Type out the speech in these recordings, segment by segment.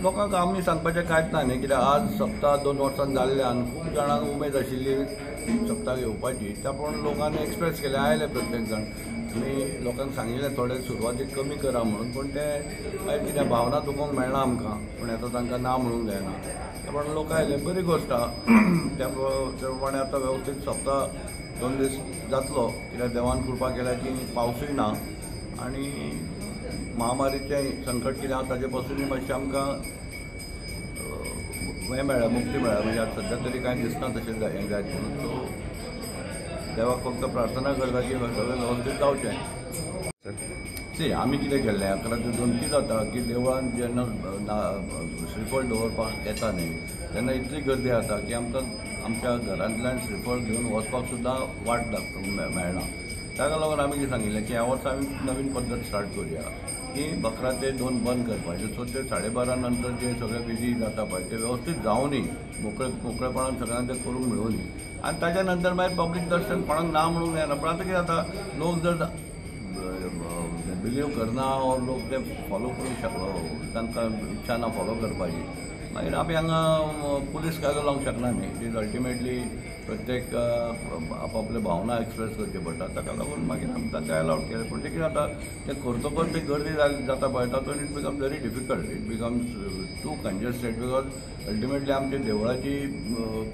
लोकांक आमी सांगपाचें कांयच ना न्ही, कित्याक आज सप्ताह 2 वर्सां जाल्ल्यान खूब जाणांक उमेद आशिल्ली सप्ताक येवपाची, त्या प्रमाणे लोकांनी एक्सप्रेस केले, आयले प्रत्येक जाण. आमी लोकांक सांगिल्लें थोडे सुरवातीक कमी करा म्हणून, पूण ते मागीर कितें भावना दुखोवंक मेळना आमकां, पूण आतां तांकां ना म्हणूंक जायना. त्या प्रमाणे लोक आयले, बरी गोश्ट आहा. त्या प्रमाणे आतां वेवस्थीत सप्ताह 2 दीस जातलो, कित्याक देवान कृपा केल्या की पावसूय ना आनी महामारीचें संकट कितें आसा ताजे पासूनय मातशें आमकां हें मेळ्ळें, मुक्ती मेळ्ळ्या. म्हणजे आतां सद्या तरी कांय दिसना तशें हें जायत म्हणून. सो देवाक फक्त प्रार्थना करता की सगळें वेवस्थीत जावचें. सी आमी कितें केल्लें 11 ते 2 कितें जाता की देवळान जेन्ना श्रीफळ दवरपाक येता न्ही, तेन्ना इतली गर्दी जाता की आमकां आमच्या घरांतल्यान श्रीफळ घेवन वचपाक सुद्दां वाट मेळना. ताका लागून आमी कितें सांगिल्लें की ह्या वर्सा आमी नवीन पद्दत स्टार्ट करुया की 11 ते 2 बंद करपाचें. सो ते 12:30 नंतर जे सगळे विधी जाता पळय ते वेवस्थीत जावनी, मोकळेपणान सगळ्यांक ते करूंक मेळूनी. आनी ताच्या नंतर मागीर पब्लीक दर्शन कोणाक ना म्हणूंक जायना. पण आतां कितें जाता, लोक जर बिलीव करना और लोक ते फॉलो करूंक शकना, तांकां इच्छा ना फॉलो करपाची, मागीर आमी हांगा पुलीस कायदो लावंक शकना न्ही. इट इज अल्टिमेटली प्रत्येक आपापले भावना एक्सप्रेस करचे पडटा. ताका लागून मागीर आमी तांकां अलावड केलें. पूण ते कितें जाता, ते करतकच ते गर्दी जाता पळय तातूंत it becomes very difficult, it becomes too congested, because ultimately आमची देवळाची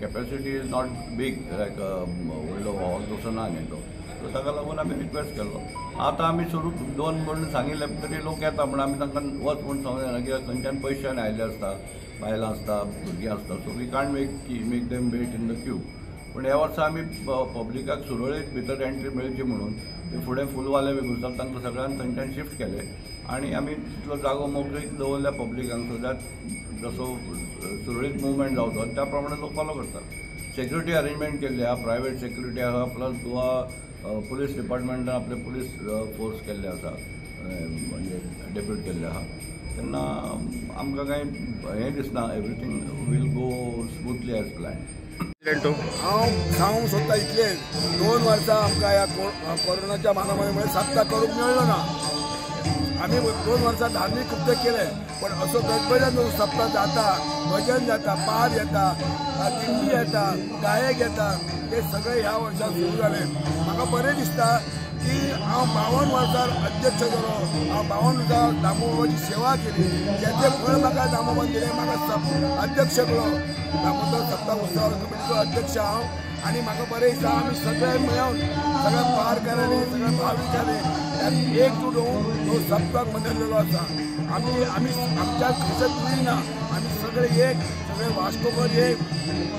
capacity is not big, like व्हडलो हॉल तसो ना न्ही तो. सो ताका लागून आमी रिक्वेस्ट केलो. आतां आमी सुरू 2 म्हणून सांगिल्लें तरी लोक येता, पूण आमी तांकां वच म्हणून सांगूंक जायना, कित्याक खंयच्यान पयशान आयिल्ले आसता, बायलां आसता, भुरगीं आसता. So we can't make them wait in the queue. पूण ह्या वर्सा आमी पब्लिकाक सुरळीत भितर एंट्री मेळची म्हणून ते फुडें फुलवाले बी घुसतात तांकां सगळ्यांक थंयच्यान शिफ्ट केले आनी आमी तितलो जागो मोकळीक दवरल्या पब्लिकांक, सो दॅट जसो सुरळीत मुवमेंट जावचो त्या प्रमाणे लोक फॉलो करतात. सेक्युरिटी अरेंजमेंट केल्ली आहा, प्रायवेट सेक्युरिटी आहा, प्लस गोवा पुलीस डिपार्टमेंटान आपले पुलीस फोर्स केल्ले आसा, म्हणजे डेप्यूट केल्ले आहा. तेन्ना आमकां कांय हें दिसना, everything will go smoothly as plan. हांव सांगूंक सोदता इतलें, 2 वर्सां आमकां ह्या कोरोनाच्या महामारीमुळे सप्ताह करूंक मेळ्ळो ना. आमी 2 वर्सां धार्मीक कृत्य केले, पण असो गडबड्यान सप्ताह जाता, भजन जाता, पार येता, दिंडी येता, गायक येता, ते सगळे ह्या वर्साक सुरू जाले. म्हाका बरें दिसता की हांव 52 वर्सां अध्यक्ष जालो, हांव 52 वर्सां दामोदराची सेवा केली, त्याचे फळ म्हाका दामोदरान दिलें. म्हाका अध्यक्ष केलो, दामोदर सप्ताह उत्सव कमिटीचो अध्यक्ष हांव. आनी म्हाका बरें दिसता आमी सगळे मेळून सगळे पारकारांनी, सगळे भाविकांनी एकजूट होवन तो सप्ताह मनयलेलो आसा. आमी आमच्या खर्चात उरी ना, आमी सगळे एक, सगळे वास्कोकर एक,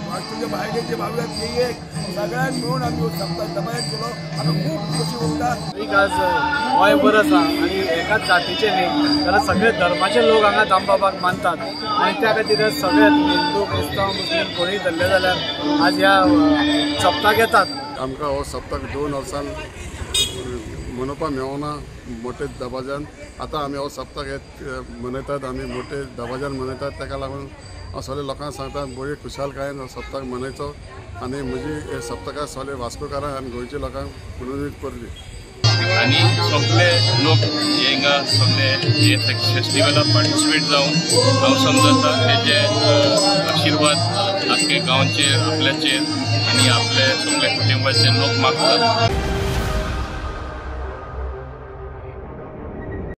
वास्कोच्या भायलेचे भाविक ते एक, सगळ्यांक मेळून आमी सप्ताह दबायत केलो. आमी खूब खोशी भोगता. आज गोंय बरो आसा आनी एकाच जातीचे न्ही, जाल्यार सगळे धर्माचे लोक हांगा दामबाबाक मानतात आनी त्या खातीर सगळे हिंदू, क्रिस्तांव, मुस्लीम कोणीय धरले जाल्यार आज ह्या सप्ताक येतात. आमकां हो सप्ताक 2 वर्सां मनोवपाक मेळना मोठे दबाज्यान. आतां आमी हो सप्ताक मनयतात, आमी मोठे दबाज्यान मनयतात. ताका लागून हांव सगळे लोकांक सांगता बरी खुशालकायेन हो सप्ताक मनयचो आनी म्हजी हे सप्तकां सगळे वास्कोकारांक आनी गोंयच्या लोकांक पुनर्जीवीत करची. आनी सगळे लोक हिंगा सगळे हे फेस्टिवलाक पार्टिसिपेट जावन हांव समजता तेजे आशिर्वाद आख्खे गांवचेर आपल्याचेर आनी आपले सगळे कुटुंबाचे लोक मागतात.